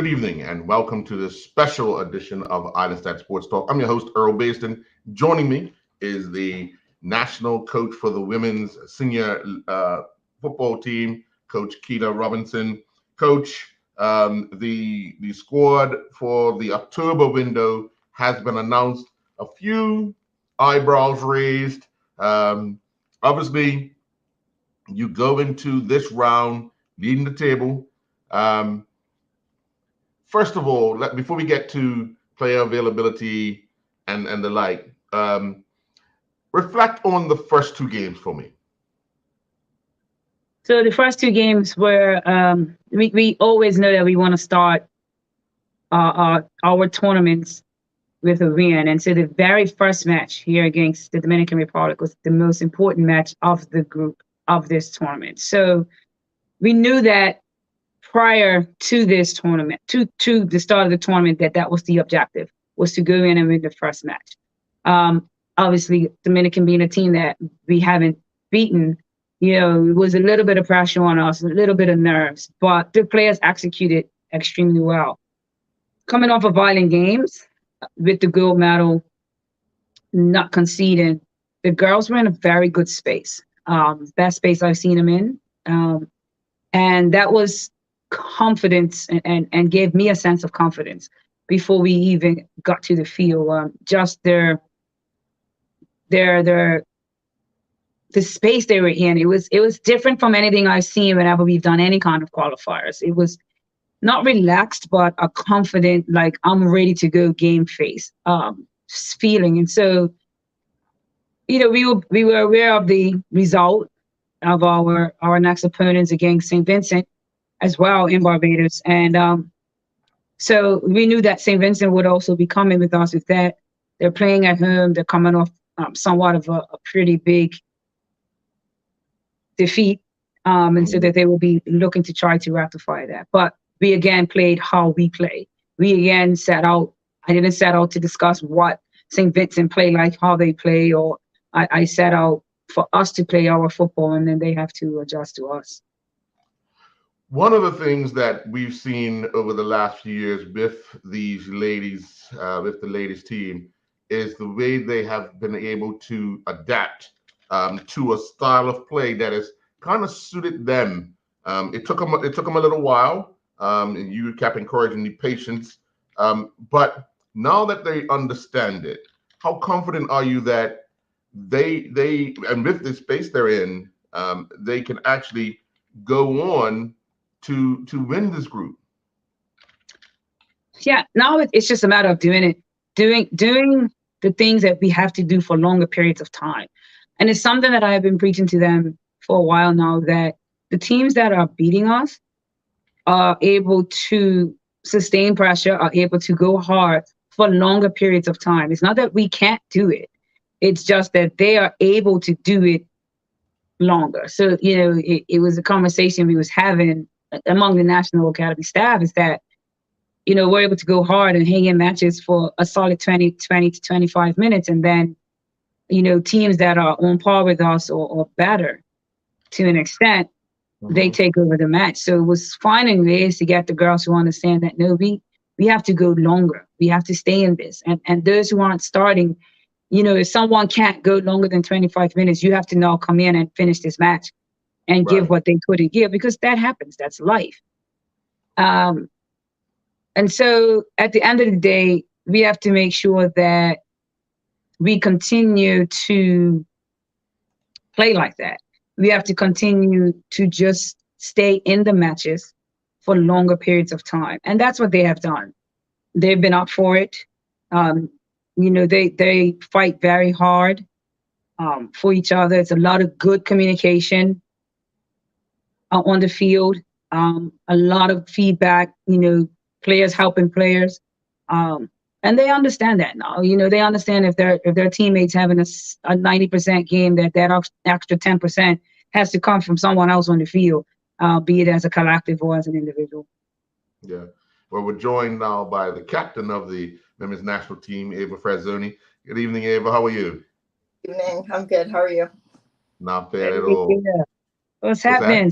evening and welcome to this special edition of Island Stat Sports Talk. I'm your host, Earl Baston. Joining me is the national coach for the women's senior football team, Coach Keita Robinson. Coach, the squad for the October window has been announced. A few eyebrows raised. Obviously, you go into this round leading the table. First of all, before we get to player availability and the like, reflect on the first two games for me. So the first two games were we always know that we want to start our tournaments with a win, and so the very first match here against the Dominican Republic was the most important match of the group of this tournament. So we knew that prior to this tournament, to the start of the tournament, that was the objective, was to go in and win the first match. Obviously, Dominican being a team that we haven't beaten, it was a little bit of pressure on us, a little bit of nerves, but the players executed extremely well. Coming off of violent games with the gold medal, not conceding, the girls were in a very good space, best space I've seen them in. And that was confidence and gave me a sense of confidence before we even got to the field. Just the space they were in, it was different from anything I've seen whenever we've done any kind of qualifiers. It was not relaxed, but a confident, like I'm ready to go game face feeling. And so, we were aware of the result of our next opponents against St. Vincent as well in Barbados. And so we knew that St. Vincent would also be coming with us with that. They're playing at home. They're coming off somewhat of a pretty big defeat. And so that they will be looking to try to rectify that. But we again played how we play. We again I didn't set out to discuss what St. Vincent play like, how they play, or I set out for us to play our football, and then they have to adjust to us. One of the things that we've seen over the last few years with these ladies, with the ladies team, is the way they have been able to adapt to a style of play that has kind of suited them. It took them a little while, and you kept encouraging the patience. But now that they understand it, how confident are you that they and with the space they're in, they can actually go on to win this group? Yeah, now it's just a matter of doing the things that we have to do for longer periods of time. And it's something that I have been preaching to them for a while now, that the teams that are beating us are able to sustain pressure, are able to go hard for longer periods of time. It's not that we can't do it. It's just that they are able to do it longer. So, it was a conversation we was having among the National Academy staff, is that, we're able to go hard and hang in matches for a solid 20 to 25 minutes. And then, teams that are on par with us or better to an extent, they take over the match. So it was finding ways to get the girls who understand that, no, we have to go longer. We have to stay in this. And those who aren't starting, if someone can't go longer than 25 minutes, you have to now come in and finish this match and give what they couldn't give, because that happens. That's life. And so at the end of the day, we have to make sure that we continue to play like that. We have to continue to just stay in the matches for longer periods of time. And that's what they have done. They've been up for it. They fight very hard for each other. It's a lot of good communication on the field, a lot of feedback, players helping players. And they understand that now. They understand if their teammates having a 90% game, that extra 10% has to come from someone else on the field, be it as a collective or as an individual. Yeah. Well, we're joined now by the captain of the women's national team, Ava Frazzoni. Good evening, Ava. How are you? Good evening. I'm good. How are you? Not bad at all. What's happening?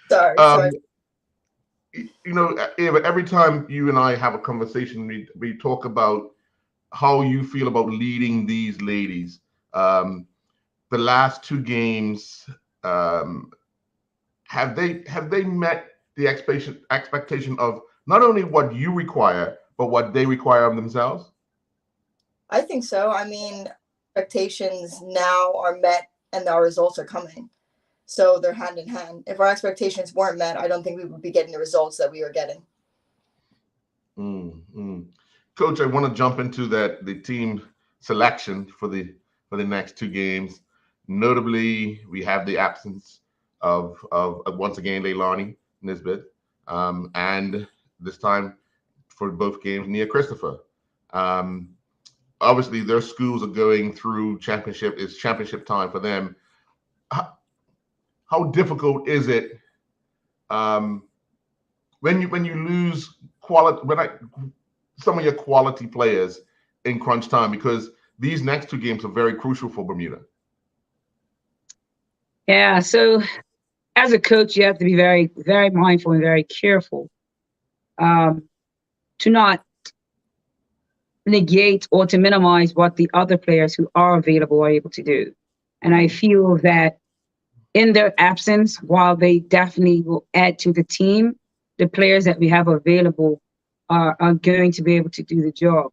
Sorry. Ava, every time you and I have a conversation, we talk about how you feel about leading these ladies. The last two games, um, have they met the expectation of not only what you require, but what they require of themselves? I think so. I mean, expectations now are met and our results are coming. So they're hand in hand. If our expectations weren't met, I don't think we would be getting the results that we are getting. Coach, I want to jump into the team selection for the next two games. Notably, we have the absence of once again Leilani Nisbet, and this time for both games Nia Christopher. Um, Obviously, their schools are going through championship. It's championship time for them. How difficult is it when you lose some of your quality players in crunch time, because these next two games are very crucial for Bermuda? Yeah. So as a coach, you have to be very, very mindful and very careful to not negate or to minimize what the other players who are available are able to do. And I feel that in their absence, while they definitely will add to the team, the players that we have available are going to be able to do the job.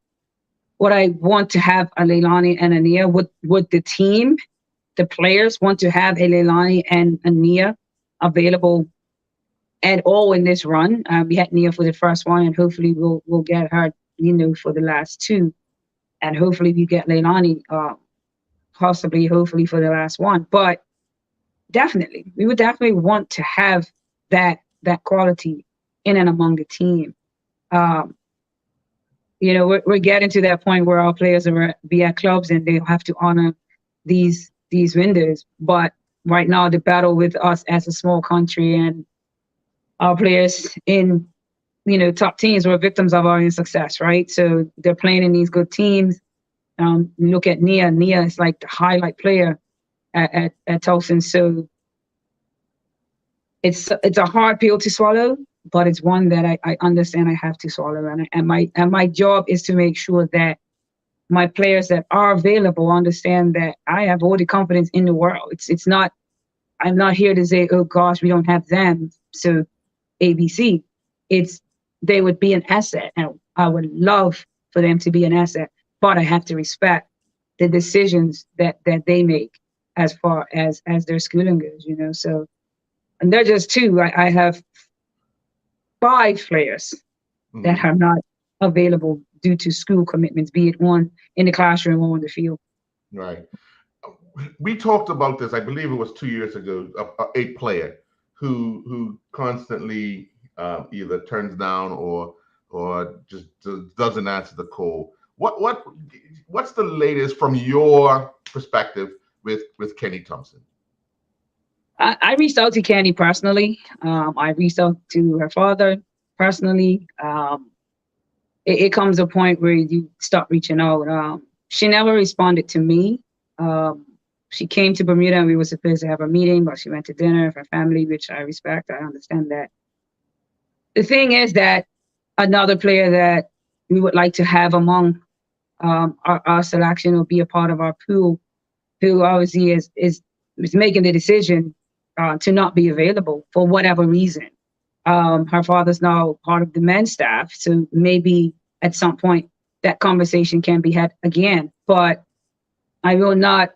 What I want to have a Leilani and a Nia, would the team, the players want to have a Leilani and a Nia available at all in this run. We had Nia for the first one, and hopefully we'll get her, for the last two, and hopefully we get Leilani, hopefully for the last one. But definitely, we would definitely want to have that quality in and among the team. We're getting to that point where our players are be at clubs and they have to honor these windows. But right now, the battle with us as a small country and our players in top teams were victims of our insuccess, right? So they're playing in these good teams. Look at Nia. Nia is like the highlight player at Towson. So it's a hard pill to swallow, but it's one that I understand I have to swallow. And my job is to make sure that my players that are available understand that I have all the confidence in the world. It's not, I'm not here to say, oh gosh, we don't have them, so ABC. They would be an asset, and I would love for them to be an asset, but I have to respect the decisions that they make as far as their schooling goes, So, and they're just two. I have 5 players that are not available due to school commitments, be it one in the classroom or on the field. Right. We talked about this, I believe it was 2 years ago, a player who constantly either turns down or just doesn't answer the call. What's the latest from your perspective with Kenny Thompson? I reached out to Kenny personally. I reached out to her father personally. It comes a point where you stop reaching out. She never responded to me. She came to Bermuda and we were supposed to have a meeting, but she went to dinner with her family, which I respect. I understand that. The thing is that another player that we would like to have among our selection or be a part of our pool, who obviously is making the decision to not be available for whatever reason. Her father's now part of the men's staff, so maybe at some point that conversation can be had again. But I will not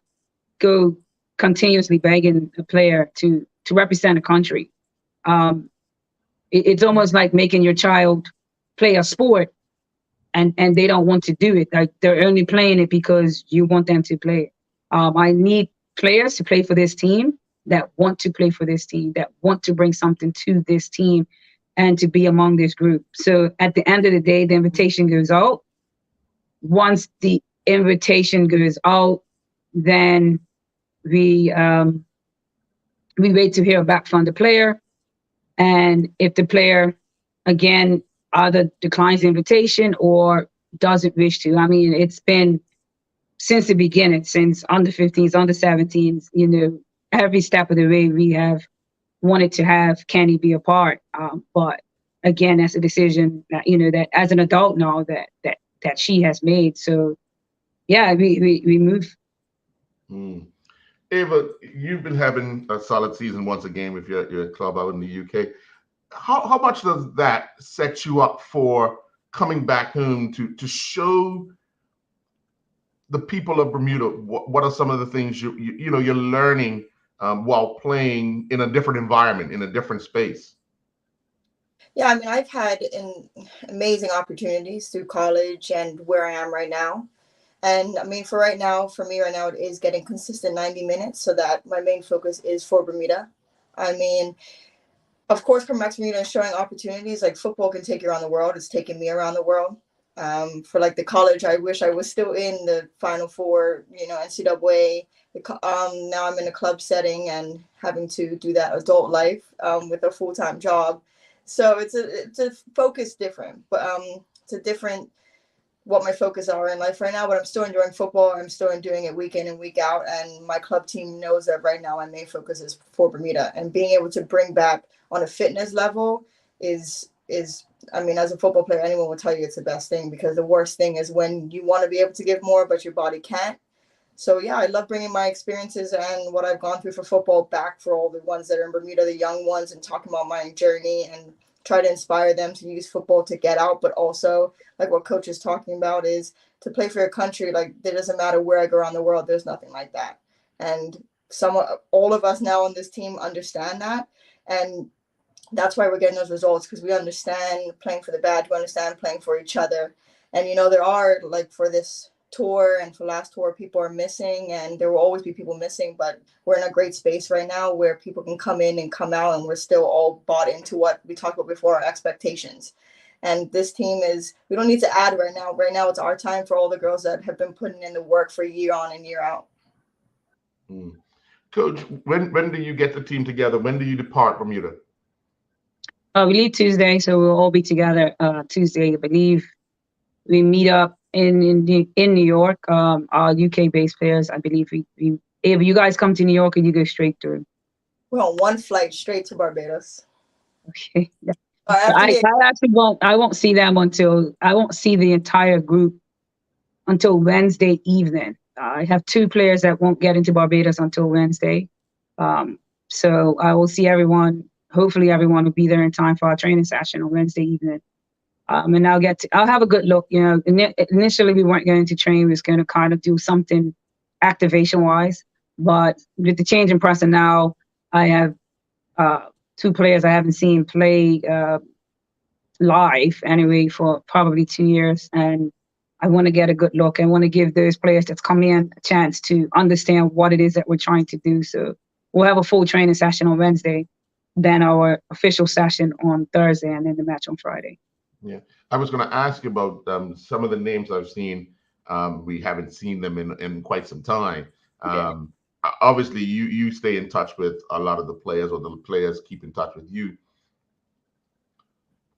go continuously begging a player to represent a country. It's almost like making your child play a sport and they don't want to do it. Like they're only playing it because you want them to play it. I need players to play for this team, that want to play for this team, that want to bring something to this team and to be among this group. So at the end of the day, the invitation goes out. Once the invitation goes out, then we wait to hear back from the player. And if the player, again, either declines the invitation or doesn't wish to, I mean, it's been since the beginning, since under 15s, under 17s, every step of the way we have wanted to have Kenny be a part. But again, that's a decision that, that as an adult now that she has made. So yeah, we move. Mm. Ava, you've been having a solid season once again with your club out in the UK. How much does that set you up for coming back home to show the people of Bermuda what are some of the things you're learning while playing in a different environment, in a different space? Yeah, I mean, I've had amazing opportunities through college and where I am right now. And I mean, for me right now, it is getting consistent 90 minutes so that my main focus is for Bermuda. I mean, of course, coming back to Bermuda and showing opportunities, like football can take you around the world. It's taken me around the world. For like the college, I wish I was still in the Final Four, NCAA. Now I'm in a club setting and having to do that adult life with a full-time job. So it's a focus different, but it's a different what my focus are in life right now, but I'm still enjoying football. I'm still doing it week in and week out. And my club team knows that right now my main focus is for Bermuda, and being able to bring back on a fitness level is, I mean, as a football player, anyone will tell you it's the best thing, because the worst thing is when you want to be able to give more, but your body can't. So yeah, I love bringing my experiences and what I've gone through for football back for all the ones that are in Bermuda, the young ones, and talking about my journey and try to inspire them to use football to get out, but also like what coach is talking about is to play for your country. Like, it doesn't matter where I go around the world, there's nothing like that. And all of us now on this team understand that. And that's why we're getting those results, because we understand playing for the badge, we understand playing for each other. And, there are, like, for this tour and for last tour, people are missing, and there will always be people missing, but we're in a great space right now where people can come in and come out, and we're still all bought into what we talked about before, our expectations. And this team we don't need to add right now. Right now, it's our time for all the girls that have been putting in the work for year on and year out. Coach, when do you get the team together? When do you depart Bermuda? We leave Tuesday, so we'll all be together Tuesday. I believe we meet up in New York. Our UK-based players, I believe if you guys come to New York, and you go straight through. We're on one flight straight to Barbados. Okay. I actually won't. I won't see them I won't see the entire group until Wednesday evening. I have 2 players that won't get into Barbados until Wednesday. So I will see everyone. Hopefully everyone will be there in time for our training session on Wednesday evening. And I'll have a good look. Initially we weren't going to train. We was going to kind of do something activation wise, but with the change in personnel, I have 2 players I haven't seen play live anyway for probably 2 years, and I want to get a good look. I want to give those players that's come in a chance to understand what it is that we're trying to do. So we'll have a full training session on Wednesday, then our official session on Thursday, and then the match on Friday. Yeah, I was going to ask you about some of the names I've seen. We haven't seen them in quite some time. Obviously, you stay in touch with a lot of the players, or the players keep in touch with you.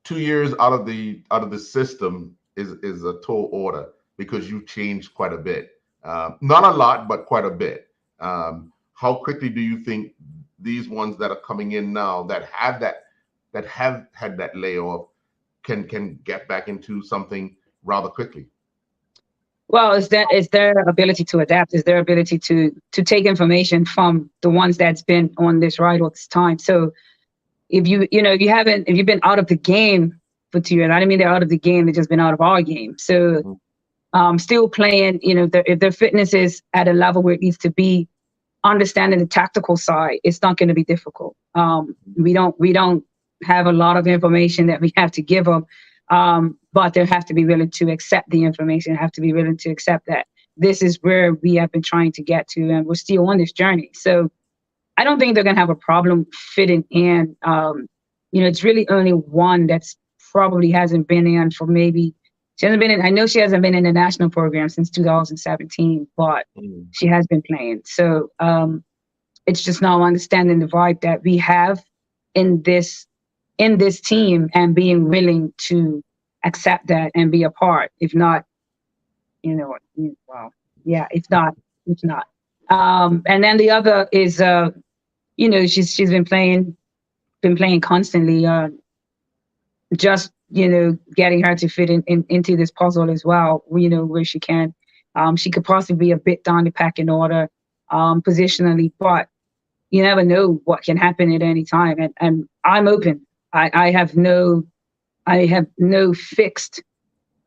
2 years out of the system is a tall order, because you've changed quite a bit. Not a lot, but quite a bit. How quickly do you think these ones that are coming in now that have had that layoff can get back into something rather quickly? Well, it's their ability to adapt, is their ability to take information from the ones that's been on this ride all this time. So if you've been out of the game for 2 years, I don't mean they're out of the game, they've just been out of our game. So still playing, if their fitness is at a level where it needs to be, understanding the tactical side, it's not going to be difficult. We don't have a lot of information that we have to give them. But they have to be willing to accept the information, have to be willing to accept that this is where we have been trying to get to, and we're still on this journey. So I don't think they're going to have a problem fitting in. It's really only one that's probably hasn't been in for I know she hasn't been in the national program since 2017, but she has been playing. So it's just now understanding the vibe that we have in this team, and being willing to accept that and be a part. If not, if not, it's not. And then the other is, she's been playing constantly. just, getting her to fit into this puzzle as well, where she can. She could possibly be a bit down the pecking order positionally, but you never know what can happen at any time. And I'm open. I have no fixed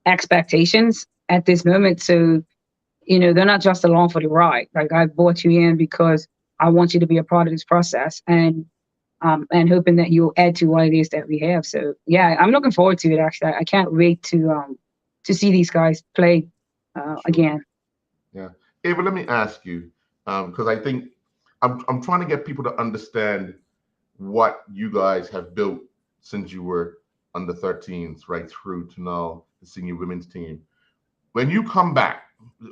expectations at this moment. So, they're not just along for the ride. Like, I brought you in because I want you to be a part of this process, and hoping that you'll add to what it is that we have. So yeah, I'm looking forward to it. Actually, I can't wait to see these guys play again. Yeah. Ava, let me ask you, because I think I'm trying to get people to understand what you guys have built since you were under 13s right through to now the senior women's team. When you come back,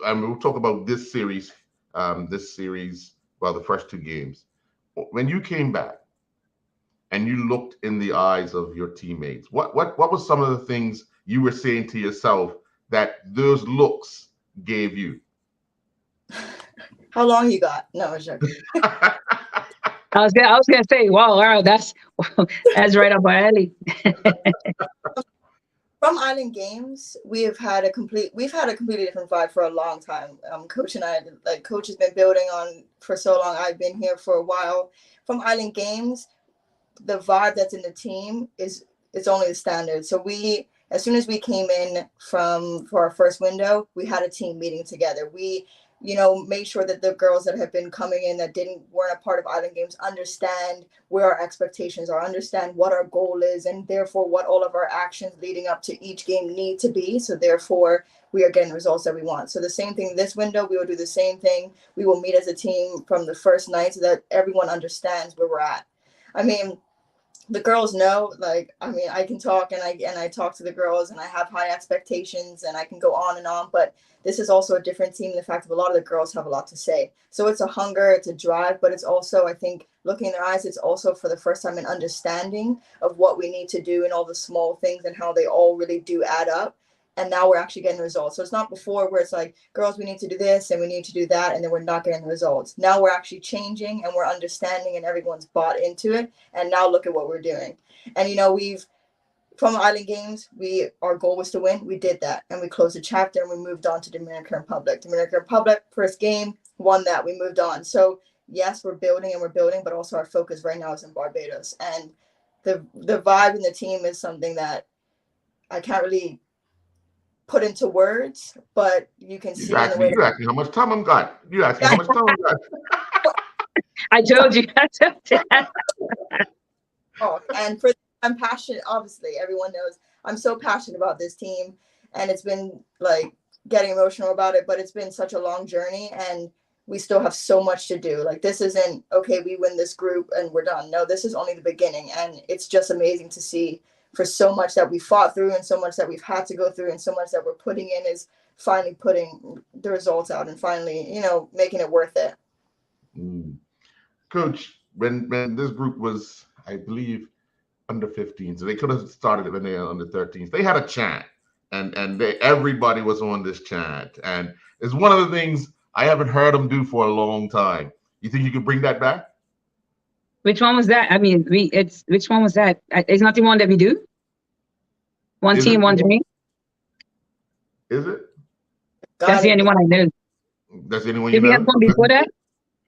and we'll talk about this series, well, the first two games. When you came back and you looked in the eyes of your teammates, what was some of the things you were saying to yourself that those looks gave you? How long you got? No, I'm joking. I was gonna say, wow, that's right up my alley. From Island Games, we've had a completely different vibe for a long time. Coach and I, like, Coach has been building on for so long. I've been here for a while. From Island Games, the vibe that's in the team is only the standard. So as soon as we came in for our first window, we had a team meeting together. We, made sure that the girls that have been coming in that weren't a part of Island Games understand where our expectations are, understand what our goal is, and therefore what all of our actions leading up to each game need to be. So therefore we are getting results that we want. So the same thing this window, we will do the same thing. We will meet as a team from the first night so that everyone understands where we're at. I mean, the girls know, I can talk and I talk to the girls and I have high expectations and I can go on and on, but this is also a different team. The fact that a lot of the girls have a lot to say. So it's a hunger, it's a drive, but it's also, I think, looking in their eyes, it's also for the first time an understanding of what we need to do and all the small things and how they all really do add up. And now we're actually getting results. So it's not before where it's like, girls, we need to do this and we need to do that, and then we're not getting the results. Now we're actually changing and we're understanding and everyone's bought into it. And now look at what we're doing. And, from Island Games, our goal was to win. We did that. And we closed the chapter and we moved on to Dominican Republic. Dominican Republic, first game, won that. We moved on. So yes, we're building, but also our focus right now is in Barbados. And the vibe in the team is something that I can't really put into words, but you can see. You asked me how much time I've got. You asked me how much time I've got. I told you. And I'm passionate. Obviously, everyone knows I'm so passionate about this team, and it's been like getting emotional about it, but it's been such a long journey and we still have so much to do. Like, this isn't, okay, we win this group and we're done. No, this is only the beginning. And it's just amazing to see for so much that we fought through and so much that we've had to go through and so much that we're putting in is finally putting the results out and finally, making it worth it. Coach, when this group was, I believe, under 15, so they could have started it when they were under 13s. They had a chant, and everybody was on this chant, and it's one of the things I haven't heard them do for a long time. You think you could bring that back? Which one was that? I mean, which one was that? It's not the one that we do. One team, one dream. Is it? That's the only one I know. That's the only one you know. Did we have one before that?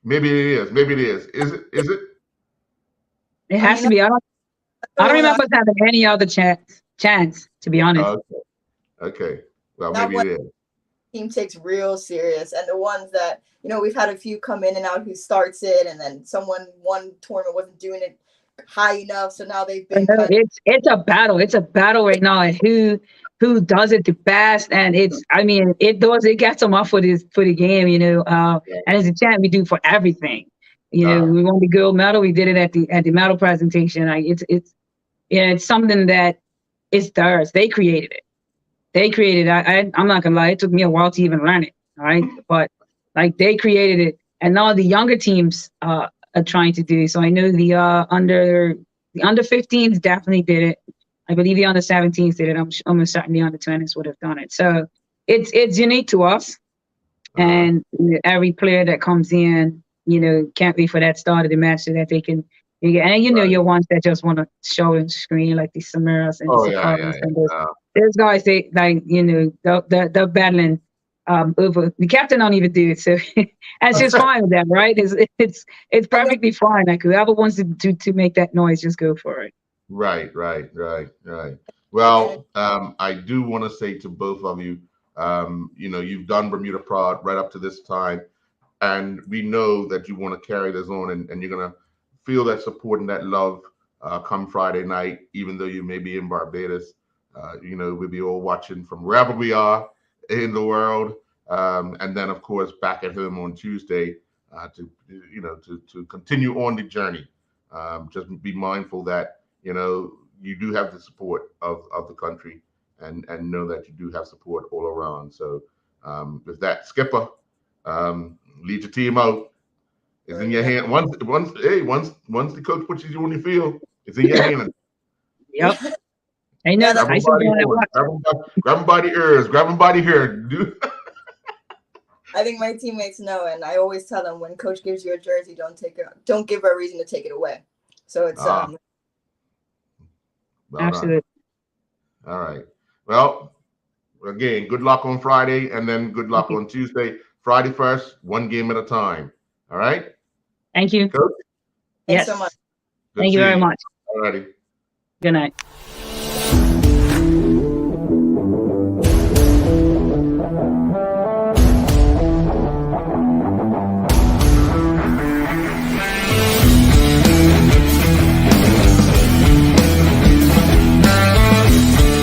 Maybe it is. Maybe it is. Is it? It has to be. I don't remember having any other chance, to be honest. Okay. Well, maybe it is. Team takes real serious, and the ones that we've had a few come in and out who starts it, and then one tournament wasn't doing it high enough, so now they've been. It's a battle. It's a battle right now, and who does it the best, and it gets them up for the game, and it's a chant we do for everything. We won the gold medal. We did it at the medal presentation. It's something that is theirs. They created it. I'm not gonna lie, it took me a while to even learn it. All right, but they created it, and now the younger teams are trying to do it. So I know the under 15s definitely did it. I believe the under 17s did it. I'm almost certain the under 20s would have done it. So it's unique to us, and every player that comes in, can't wait for that start of the match so that they can And you know, Right. your ones that just want to show and screen, like the Samaras and Oh the yeah, Safaris and those. yeah. Those guys, they like, you know, they're battling over. The captain don't even do it, so that's just fine with them, right? It's perfectly fine. Like whoever wants to make that noise, just go for it. Right. Well, I do want to say to both of you, you know, you've done Bermuda Prod right up to this time, and we know that you want to carry this on, and you're gonna feel that support and that love come Friday night, even though you may be in Barbados. You know, we'll be all watching from wherever we are in the world, and then of course back at home on Tuesday to you know to continue on the journey. Just be mindful that you know you do have the support of the country, and know that you do have support all around. So with that, Skipper, lead your team out. It's in your hand. Once the coach puts you on your field, it's in your hand. Yep. I know. Yeah, Grab I him said by the that. horns, grab him by the ears, grab him by the hair. I think my teammates know, and I always tell them when coach gives you a jersey, don't give her a reason to take it away. So it's Well Absolutely. done. All right. Well, again, good luck on Friday, and then good luck on Tuesday. Friday first, one game at a time. All right. Thank you. Coach. Thanks Yes. so much. Good Thank you very seeing much. All righty. Good night.